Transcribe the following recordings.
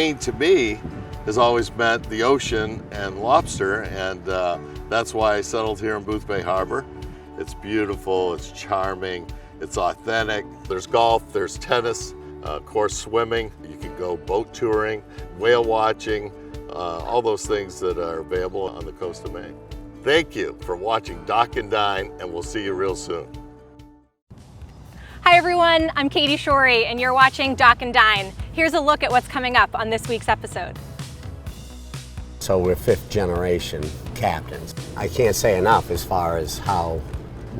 Maine to me has always meant the ocean and lobster, and that's why I settled here in Boothbay Harbor. It's beautiful, it's charming, it's authentic. There's golf, there's tennis, of course swimming. You can go boat touring, whale watching, all those things that are available on the coast of Maine. Thank you for watching Dock and Dine, and we'll see you real soon. Hi everyone, I'm Katie Shorey and you're watching Dock and Dine. Here's a look at what's coming up on this week's episode. So we're fifth generation captains. I can't say enough as far as how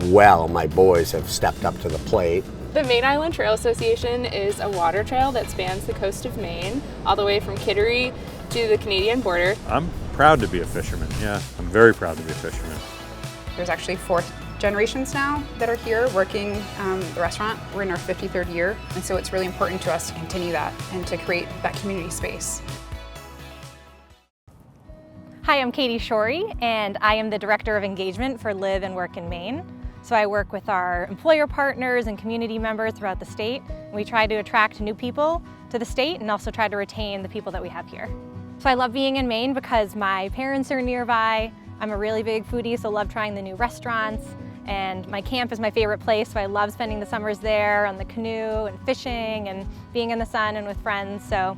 well my boys have stepped up to the plate. The Maine Island Trail Association is a water trail that spans the coast of Maine, all the way from Kittery to the Canadian border. I'm proud to be a fisherman, yeah. I'm very proud to be a fisherman. There's actually 4 generations now that are here working the restaurant. We're in our 53rd year, and so it's really important to us to continue that and to create that community space. Hi, I'm Katie Shorey and I am the Director of Engagement for Live and Work in Maine. So I work with our employer partners and community members throughout the state. We try to attract new people to the state and also try to retain the people that we have here. So I love being in Maine because my parents are nearby. I'm a really big foodie, so love trying the new restaurants. And my camp is my favorite place, so I love spending the summers there on the canoe and fishing and being in the sun and with friends. So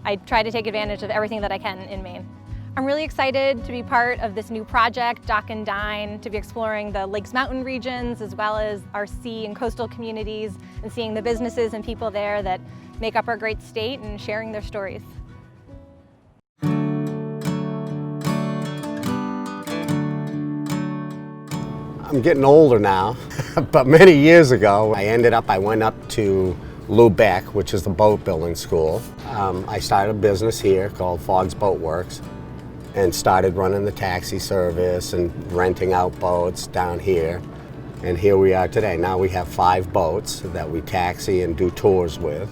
I try to take advantage of everything that I can in Maine. I'm really excited to be part of this new project, Dock and Dine, to be exploring the Lakes Mountain regions as well as our sea and coastal communities and seeing the businesses and people there that make up our great state and sharing their stories. I'm getting older now, but many years ago I went up to Lubec, which is the boat building school. I started a business here called Fogg's Boat Works and started running the taxi service and renting out boats down here. And here we are today. Now we have 5 boats that we taxi and do tours with.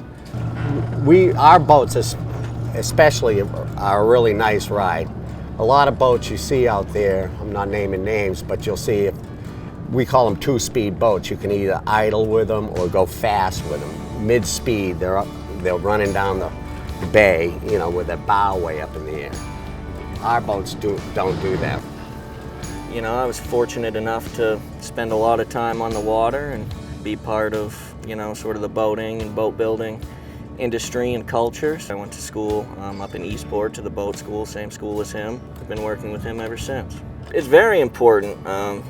Our boats especially are a really nice ride. A lot of boats you see out there, I'm not naming names, but you'll see we call them 2-speed boats. You can either idle with them or go fast with them. Mid-speed, they're running down the bay, you know, with their bow way up in the air. Our boats don't do that. You know, I was fortunate enough to spend a lot of time on the water and be part of, you know, sort of the boating and boat building industry and culture. So I went to school up in Eastport to the boat school, same school as him. I've been working with him ever since. It's very important.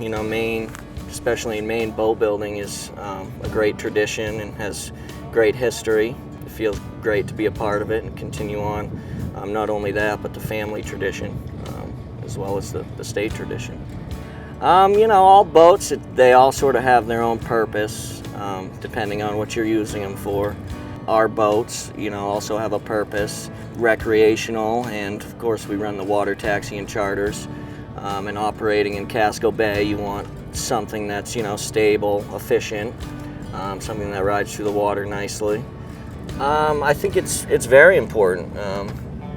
You know, Maine, especially in Maine, boat building is a great tradition and has great history. It feels great to be a part of it and continue on. Not only that, but the family tradition, as well as the state tradition. You know, all boats, they all sort of have their own purpose, depending on what you're using them for. Our boats, you know, also have a purpose, recreational, and of course we run the water taxi and charters. And operating in Casco Bay, you want something that's, you know, stable, efficient, something that rides through the water nicely. I think it's very important.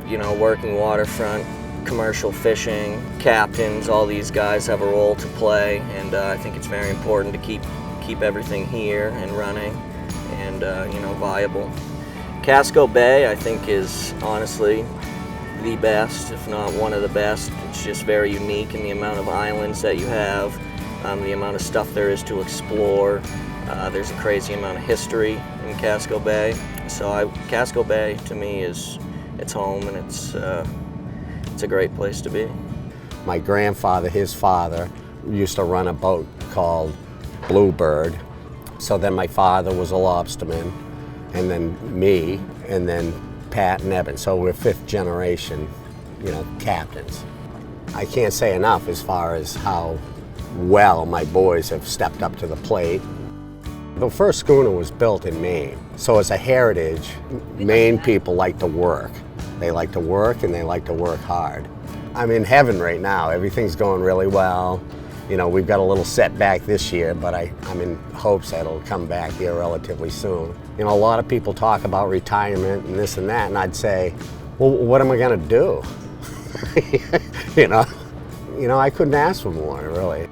You know, working waterfront, commercial fishing, captains, all these guys have a role to play, and I think it's very important to keep everything here and running and, you know, viable. Casco Bay, I think, is honestly the best, if not one of the best. It's just very unique in the amount of islands that you have, the amount of stuff there is to explore. There's a crazy amount of history in Casco Bay. So Casco Bay, to me, it's home, and it's a great place to be. My grandfather, his father, used to run a boat called Bluebird. So then my father was a lobsterman, and then me, and then Pat and Evan. So we're 5th generation, you know, captains. I can't say enough as far as how well my boys have stepped up to the plate. The first schooner was built in Maine. So as a heritage, Maine people like to work. They like to work, and they like to work hard. I'm in heaven right now. Everything's going really well. You know, we've got a little setback this year, but I'm in hopes that it'll come back here relatively soon. You know, a lot of people talk about retirement and this and that, and I'd say, well, what am I gonna do? You know, I couldn't ask for more, really.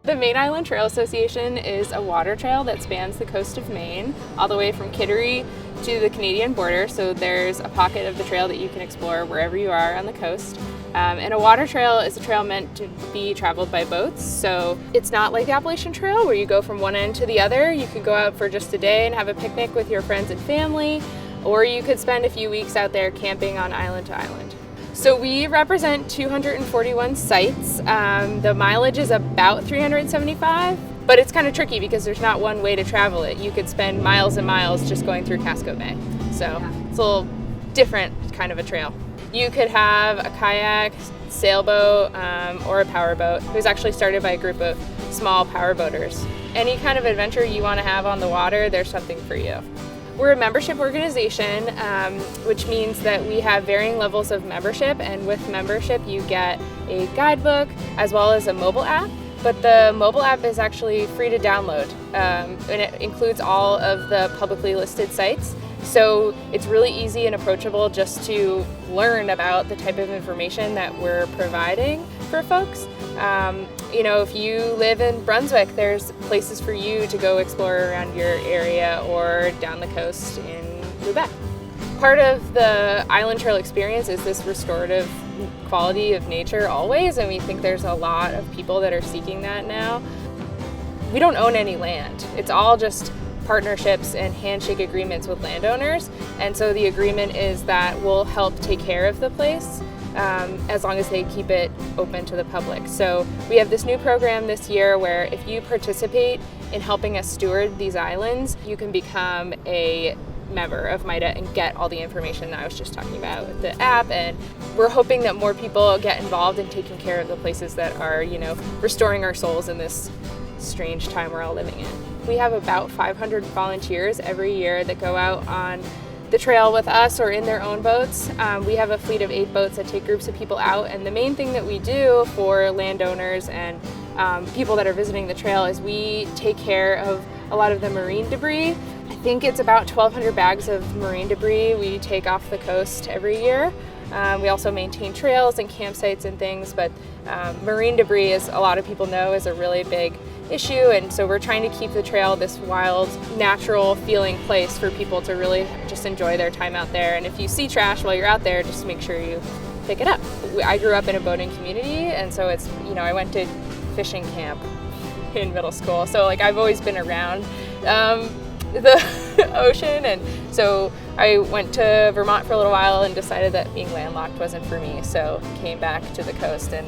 The Maine Island Trail Association is a water trail that spans the coast of Maine, all the way from Kittery to the Canadian border. So there's a pocket of the trail that you can explore wherever you are on the coast. And a water trail is a trail meant to be traveled by boats. So it's not like the Appalachian Trail where you go from one end to the other. You could go out for just a day and have a picnic with your friends and family, or you could spend a few weeks out there camping on island to island. So we represent 241 sites. The mileage is about 375, but it's kind of tricky because there's not one way to travel it. You could spend miles and miles just going through Casco Bay. So it's a little different kind of a trail. You could have a kayak, sailboat, or a powerboat. It was actually started by a group of small powerboaters. Any kind of adventure you want to have on the water, there's something for you. We're a membership organization, which means that we have varying levels of membership, and with membership you get a guidebook as well as a mobile app. But the mobile app is actually free to download, and it includes all of the publicly listed sites. So it's really easy and approachable just to learn about the type of information that we're providing for folks. You know, if you live in Brunswick, there's places for you to go explore around your area or down the coast in Lubec. Part of the Island Trail experience is this restorative quality of nature always, and we think there's a lot of people that are seeking that now. We don't own any land. It's all just partnerships and handshake agreements with landowners, and so the agreement is that we'll help take care of the place as long as they keep it open to the public. So we have this new program this year where if you participate in helping us steward these islands, you can become a member of MITA and get all the information that I was just talking about with the app. And we're hoping that more people get involved in taking care of the places that are, you know, restoring our souls in this strange time we're all living in. We have about 500 volunteers every year that go out on the trail with us or in their own boats. We have a fleet of 8 boats that take groups of people out, and the main thing that we do for landowners and people that are visiting the trail is we take care of a lot of the marine debris. I think it's about 1,200 bags of marine debris we take off the coast every year. We also maintain trails and campsites and things, but marine debris, as a lot of people know, is a really big issue, and so we're trying to keep the trail this wild, natural feeling place for people to really just enjoy their time out there. And if you see trash while you're out there, just make sure you pick it up. I grew up in a boating community, and so it's, you know, I went to fishing camp in middle school, so like I've always been around the ocean, and so I went to Vermont for a little while and decided that being landlocked wasn't for me, so came back to the coast and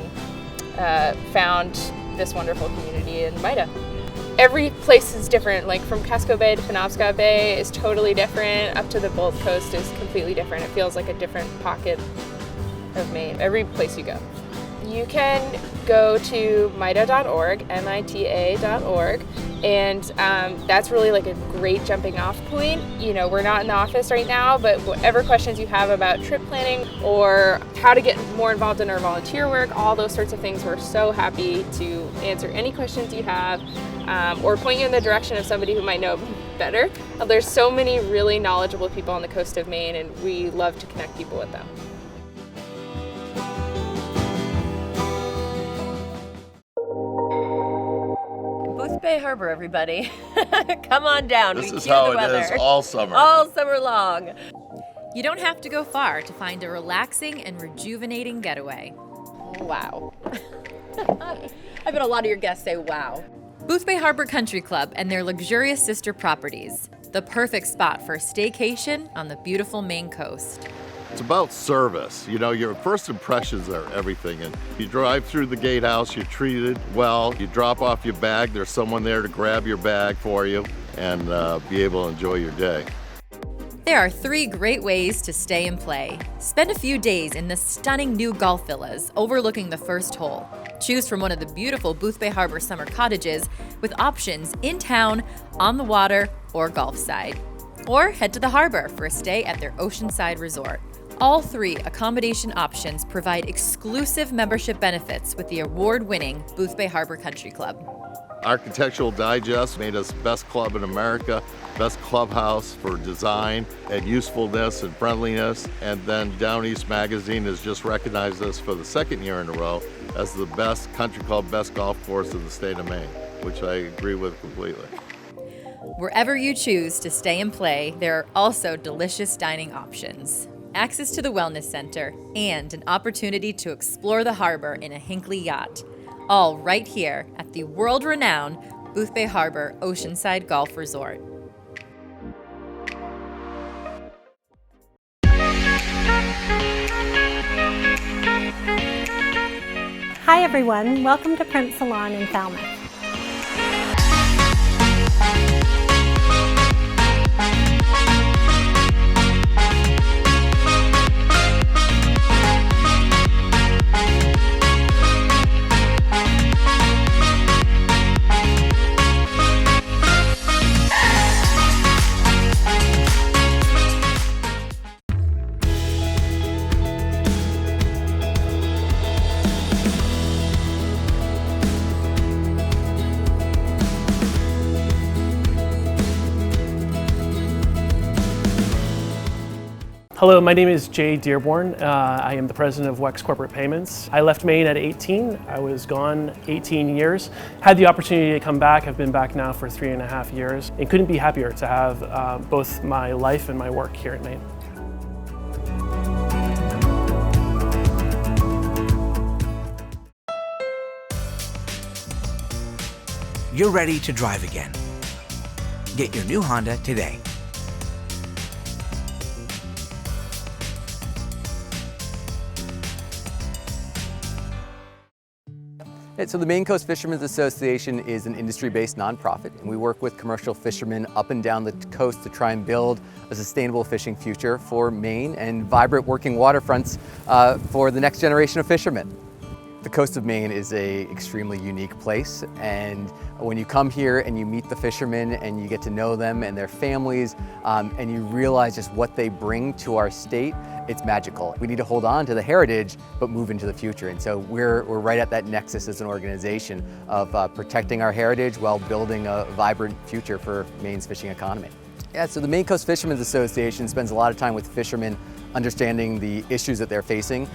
found this wonderful community in MITA. Every place is different, like from Casco Bay to Penobscot Bay is totally different, up to the Gold Coast is completely different. It feels like a different pocket of Maine, every place you go. You can go to MITA.org, MITA.org, and that's really like a great jumping off point. You know, we're not in the office right now, but whatever questions you have about trip planning or how to get more involved in our volunteer work, all those sorts of things, we're so happy to answer any questions you have or point you in the direction of somebody who might know better. There's so many really knowledgeable people on the coast of Maine, and we love to connect people with them. Boothbay Harbor, everybody. Come on down. This we is cue how the it weather. is all summer. All summer long. You don't have to go far to find a relaxing and rejuvenating getaway. Wow. I bet a lot of your guests say wow. Boothbay Harbor Country Club and their luxurious sister properties. The perfect spot for a staycation on the beautiful Maine coast. It's about service. You know, your first impressions are everything. And you drive through the gatehouse, you're treated well. You drop off your bag, there's someone there to grab your bag for you and be able to enjoy your day. There are 3 great ways to stay and play. Spend a few days in the stunning new golf villas overlooking the first hole. Choose from one of the beautiful Boothbay Harbor summer cottages with options in town, on the water, or golf side. Or head to the harbor for a stay at their oceanside resort. All 3 accommodation options provide exclusive membership benefits with the award-winning Boothbay Harbor Country Club. Architectural Digest made us best club in America, best clubhouse for design and usefulness and friendliness. And then Down East Magazine has just recognized us for the second year in a row as the best country club, best golf course in the state of Maine, which I agree with completely. Wherever you choose to stay and play, there are also delicious dining options, access to the Wellness Center, and an opportunity to explore the harbor in a Hinckley yacht. All right here at the world-renowned Boothbay Harbor Oceanside Golf Resort. Hi everyone, welcome to Print Salon in Falmouth. Hello, my name is Jay Dearborn. I am the president of WEX Corporate Payments. I left Maine at 18. I was gone 18 years. Had the opportunity to come back. I've been back now for 3.5 years and couldn't be happier to have both my life and my work here in Maine. You're ready to drive again. Get your new Honda today. So the Maine Coast Fishermen's Association is an industry-based nonprofit, and we work with commercial fishermen up and down the coast to try and build a sustainable fishing future for Maine and vibrant working waterfronts for the next generation of fishermen. The coast of Maine is an extremely unique place, and when you come here and you meet the fishermen and you get to know them and their families and you realize just what they bring to our state, it's magical. We need to hold on to the heritage but move into the future, and so we're right at that nexus as an organization of protecting our heritage while building a vibrant future for Maine's fishing economy. Yeah, so the Maine Coast Fishermen's Association spends a lot of time with fishermen understanding the issues that they're facing.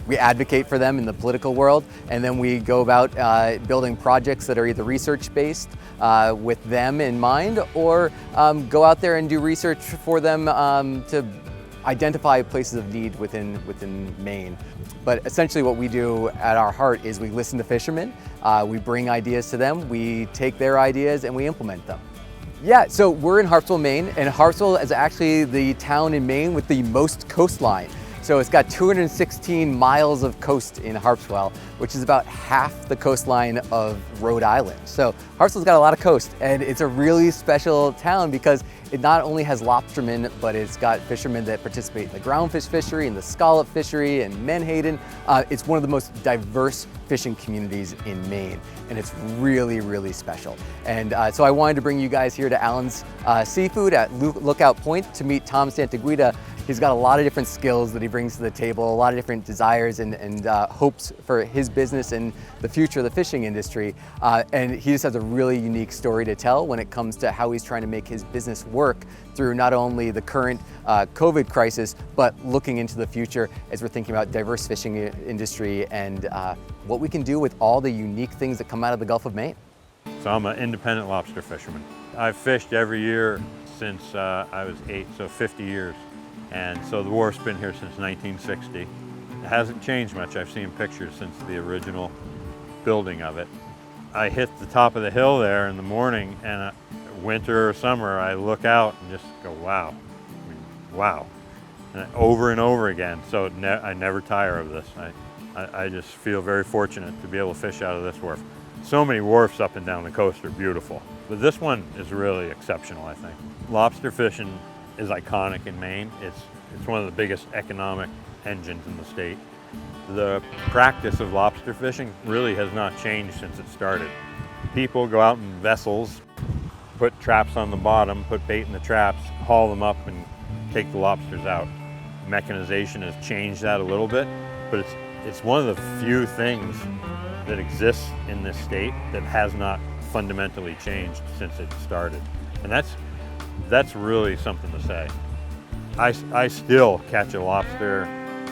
We advocate for them in the political world, and then we go about building projects that are either research-based with them in mind, or go out there and do research for them to identify places of need within Maine. But essentially what we do at our heart is we listen to fishermen, we bring ideas to them, we take their ideas and we implement them. Yeah, so we're in Harpswell, Maine, and Harpswell is actually the town in Maine with the most coastline. So it's got 216 miles of coast in Harpswell, which is about half the coastline of Rhode Island. So Harpswell's got a lot of coast, and it's a really special town because it not only has lobstermen, but it's got fishermen that participate in the groundfish fishery and the scallop fishery and menhaden. It's one of the most diverse fishing communities in Maine, and it's really, really special. And so I wanted to bring you guys here to Allen's Seafood at Lookout Point to meet Tom Santaguida. He's got a lot of different skills that he brings to the table, a lot of different desires and hopes for his business and the future of the fishing industry. And he just has a really unique story to tell when it comes to how he's trying to make his business work through not only the current COVID crisis, but looking into the future as we're thinking about diverse fishing industry and what we can do with all the unique things that come out of the Gulf of Maine. So I'm an independent lobster fisherman. I've fished every year since I was 8, so 50 years. And so the wharf's been here since 1960. It hasn't changed much. I've seen pictures since the original building of it. I hit the top of the hill there in the morning, and winter or summer, I look out and just go, wow. I mean, wow. And over and over again. So I never tire of this. I just feel very fortunate to be able to fish out of this wharf. So many wharfs up and down the coast are beautiful, but this one is really exceptional, I think. Lobster fishing is iconic in Maine. It's one of the biggest economic engines in the state. The practice of lobster fishing really has not changed since it started. People go out in vessels, put traps on the bottom, put bait in the traps, haul them up and take the lobsters out. Mechanization has changed that a little bit, but it's one of the few things that exists in this state that has not fundamentally changed since it started. And that's really something to say. I still catch a lobster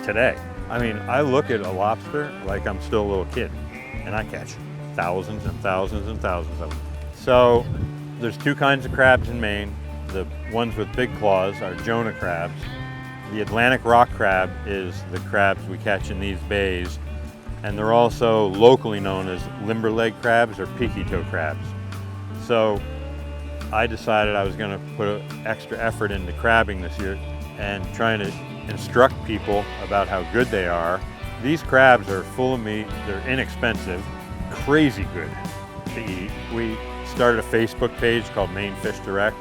today. I mean, I look at a lobster like I'm still a little kid, and I catch thousands and thousands and thousands of them. So there's two kinds of crabs in Maine. The ones with big claws are Jonah crabs. The Atlantic rock crab is the crabs we catch in these bays, and they're also locally known as limberleg crabs or peaky toe crabs. So I decided I was going to put extra effort into crabbing this year and trying to instruct people about how good they are. These crabs are full of meat, they're inexpensive, crazy good to eat. We started a Facebook page called Maine Fish Direct.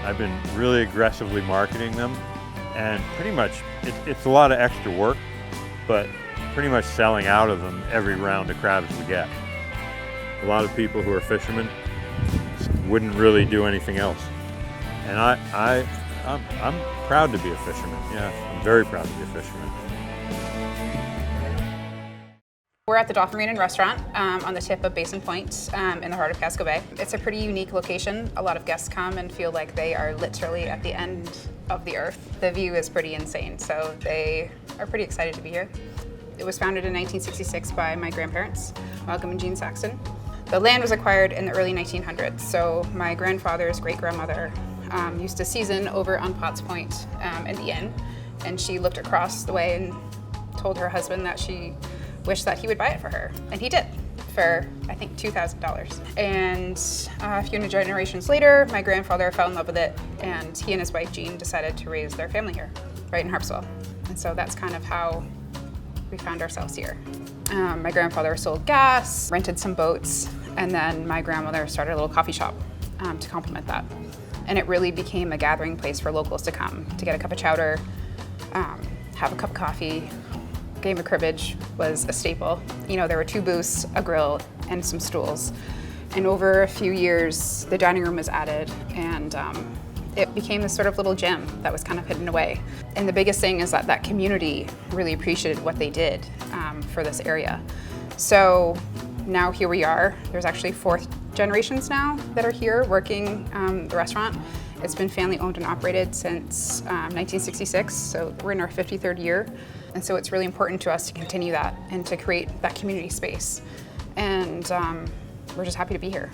I've been really aggressively marketing them, and pretty much it's a lot of extra work, but pretty much selling out of them every round of crabs we get. A lot of people who are fishermen wouldn't really do anything else. And I'm proud to be a fisherman. Yeah, I'm very proud to be a fisherman. We're at the Dolphin Marina restaurant on the tip of Basin Point in the heart of Casco Bay. It's a pretty unique location. A lot of guests come and feel like they are literally at the end of the earth. The view is pretty insane, so they are pretty excited to be here. It was founded in 1966 by my grandparents, Malcolm and Jean Saxton. The land was acquired in the early 1900s, so my grandfather's great-grandmother used to season over on Potts Point in the inn, and she looked across the way and told her husband that she wished that he would buy it for her, and he did, for I think $2,000. And a few generations later, my grandfather fell in love with it, and he and his wife Jean decided to raise their family here, right in Harpswell. And so that's kind of how we found ourselves here. My grandfather sold gas, rented some boats, and then my grandmother started a little coffee shop to complement that. And it really became a gathering place for locals to come, to get a cup of chowder, have a cup of coffee. Game of cribbage was a staple. You know, there were 2 booths, a grill, and some stools. And over a few years, the dining room was added, and it became this sort of little gem that was kind of hidden away. And the biggest thing is that that community really appreciated what they did for this area. So now here we are. There's actually 4th generations now that are here working the restaurant. It's been family owned and operated since 1966, so we're in our 53rd year. And so it's really important to us to continue that and to create that community space. And we're just happy to be here.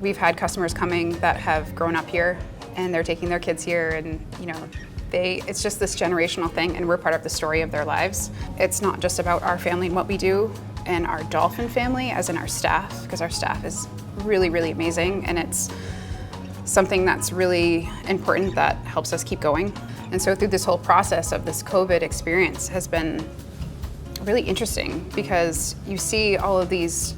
We've had customers coming that have grown up here and they're taking their kids here, and you know, it's just this generational thing, and we're part of the story of their lives. It's not just about our family and what we do and our Dolphin family, as in our staff, because our staff is really, really amazing, and it's something that's really important that helps us keep going. And so through this whole process of this COVID experience has been really interesting, because you see all of these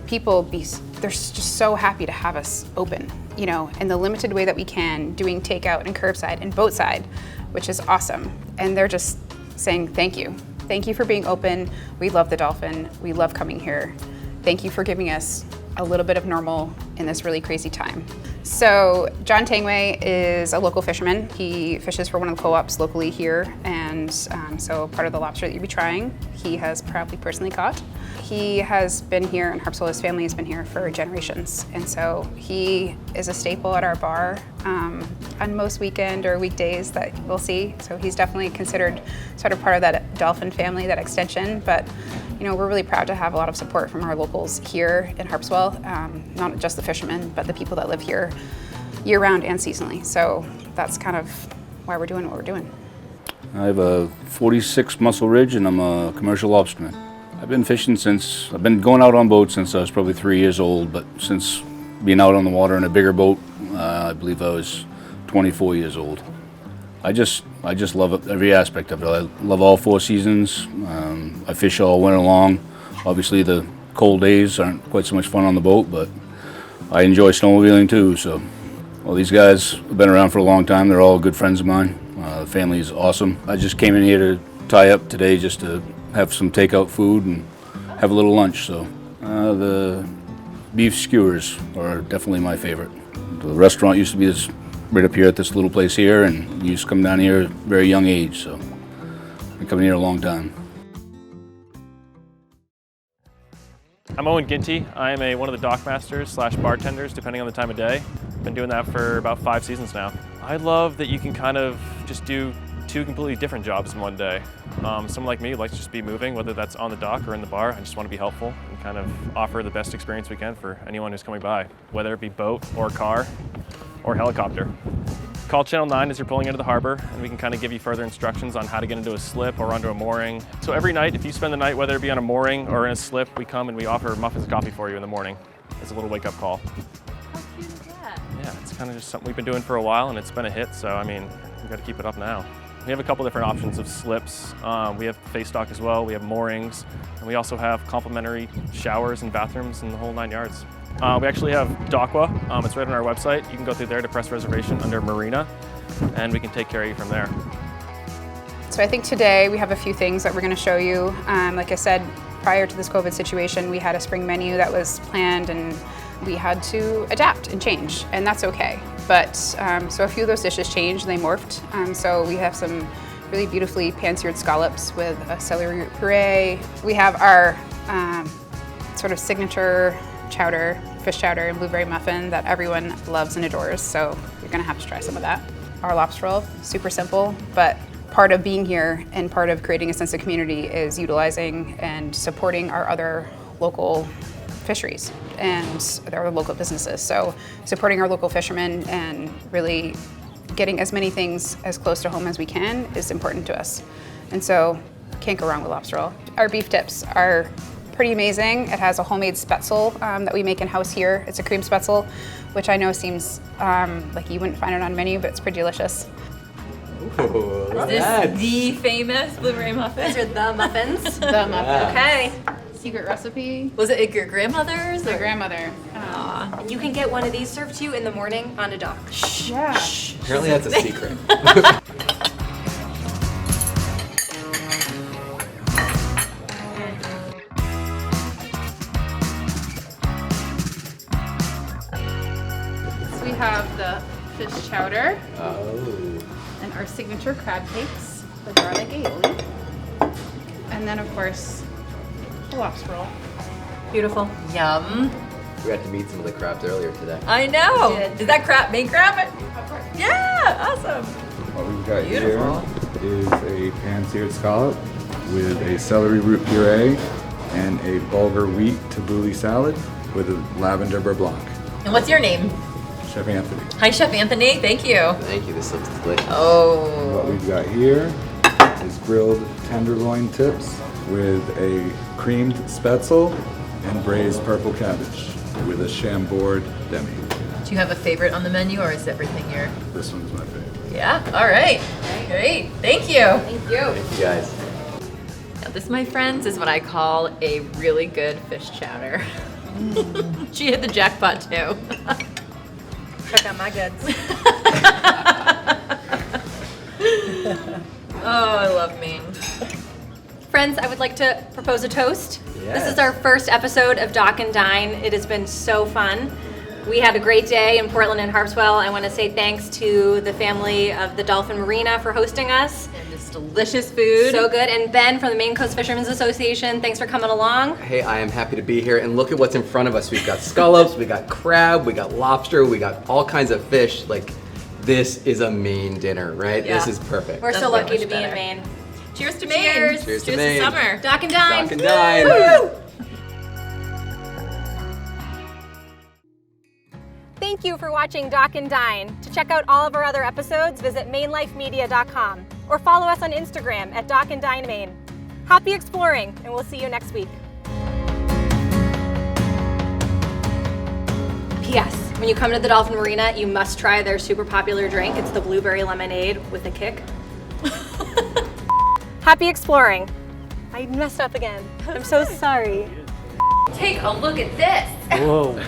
people they're just so happy to have us open, you know, in the limited way that we can, doing takeout and curbside and boatside, which is awesome. And they're just saying thank you. Thank you for being open. We love the Dolphin. We love coming here. Thank you for giving us a little bit of normal in this really crazy time. So John Tangway is a local fisherman. He fishes for one of the co-ops locally here, and so part of the lobster that you'll be trying, he has proudly personally caught. He has been here, and Harpswell, his family has been here for generations, and so he is a staple at our bar on most weekend or weekdays that we'll see. So he's definitely considered sort of part of that Dolphin family, that extension. But you know, we're really proud to have a lot of support from our locals here in Harpswell, not just the fishermen, but the people that live here year-round and seasonally. So that's kind of why we're doing what we're doing. I have a 46 Muscle Ridge, and I'm a commercial lobsterman. I've been fishing I've been going out on boats since I was probably 3 years old, but since being out on the water in a bigger boat, I believe I was 24 years old. I just love every aspect of it. I love all 4 seasons. I fish all winter long. Obviously the cold days aren't quite so much fun on the boat, but I enjoy snowmobiling too. So, well, these guys have been around for a long time. They're all good friends of mine. The family is awesome. I just came in here to tie up today just to have some takeout food and have a little lunch. So the beef skewers are definitely my favorite. The restaurant used to be right up here at this little place here, and you used to come down here at a very young age, so I've been coming here a long time. I'm Owen Ginty. I am one of the dock masters / bartenders, depending on the time of day. Been doing that for about 5 seasons now. I love that you can kind of just do 2 completely different jobs in one day. Someone like me likes to just be moving, whether that's on the dock or in the bar. I just want to be helpful and kind of offer the best experience we can for anyone who's coming by, whether it be boat or car or helicopter. Call Channel 9 as you're pulling into the harbor, and we can kind of give you further instructions on how to get into a slip or onto a mooring. So every night, if you spend the night, whether it be on a mooring or in a slip, we come and we offer muffins and coffee for you in the morning. It's a little wake-up call. How cute is that? Yeah, it's kind of just something we've been doing for a while, and it's been a hit, so I mean, we've got to keep it up now. We have a couple different options of slips. We have face dock as well, we have moorings, and we also have complimentary showers and bathrooms and the whole 9 yards. We actually have Docwa. It's right on our website. You can go through there to press reservation under Marina, and we can take care of you from there. So I think today we have a few things that we're going to show you. Like I said, prior to this COVID situation, we had a spring menu that was planned, and we had to adapt and change, and that's okay. But so a few of those dishes changed and they morphed. So we have some really beautifully pan-seared scallops with a celery root puree. We have our sort of signature chowder, fish chowder and blueberry muffin that everyone loves and adores, so you're gonna have to try some of that. Our lobster roll, super simple, but part of being here and part of creating a sense of community is utilizing and supporting our other local fisheries and our local businesses. So supporting our local fishermen and really getting as many things as close to home as we can is important to us. And so can't go wrong with lobster roll. Our beef tips are pretty amazing. It has a homemade spätzle that we make in-house here. It's a cream spätzle, which I know seems like you wouldn't find it on a menu, but it's pretty delicious. Ooh, is this the famous blueberry muffins? These are the muffins? The muffins. Okay. Secret recipe. Was it your grandmother's? My grandmother. And you can get one of these served to you in the morning on a dock. Shh. Yeah. Shh. Apparently that's a secret. We have the fish chowder Oh. and our signature crab cakes, the garlic aioli, and then of course the lobster roll. Beautiful. Yum. We got to meet some of the crabs earlier today. I know. We did. Is that crab, Maine crab? Yeah, awesome. What we've got Beautiful. here is a pan-seared scallop with a celery root puree and a bulgur wheat tabbouleh salad with a lavender beurre blanc. And what's your name? Chef Anthony. Hi, Chef Anthony. Thank you. Thank you, this looks delicious. Oh. What we've got here is grilled tenderloin tips with a creamed spätzle and braised purple cabbage with a chambord demi. Do you have a favorite on the menu, or is everything your? This one's my favorite. Yeah. All right. Great. Thank you. Thank you. Thank you guys. Now, this, my friends, is what I call a really good fish chowder. She hit the jackpot too. Check out my goods. Oh, I love Maine. Friends, I would like to propose a toast. Yes. This is our first episode of Dock and Dine. It has been so fun. We had a great day in Portland and Harpswell. I want to say thanks to the family of the Dolphin Marina for hosting us. And this delicious food. So good. And Ben from the Maine Coast Fishermen's Association, thanks for coming along. Hey, I am happy to be here, and look at what's in front of us. We've got scallops, we got crab, we got lobster, we got all kinds of fish. Like, this is a Maine dinner, right? Yeah. This is perfect. We're so lucky to be in Maine. Cheers to Maine. Cheers. Cheers to Cheers Maine. to summer. Dock and Dine. Dock and Dine. Woo! Thank you for watching Dock and Dine. To check out all of our other episodes, visit mainlifemedia.com or follow us on Instagram at Dock and Dine Maine. Happy exploring, and we'll see you next week. P.S. When you come to the Dolphin Marina, you must try their super popular drink. It's the blueberry lemonade with a kick. Happy exploring. I messed up again. I'm so sorry. Take a look at this. Whoa.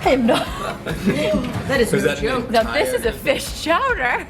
I am not. That is no joke. Now this is a fish chowder.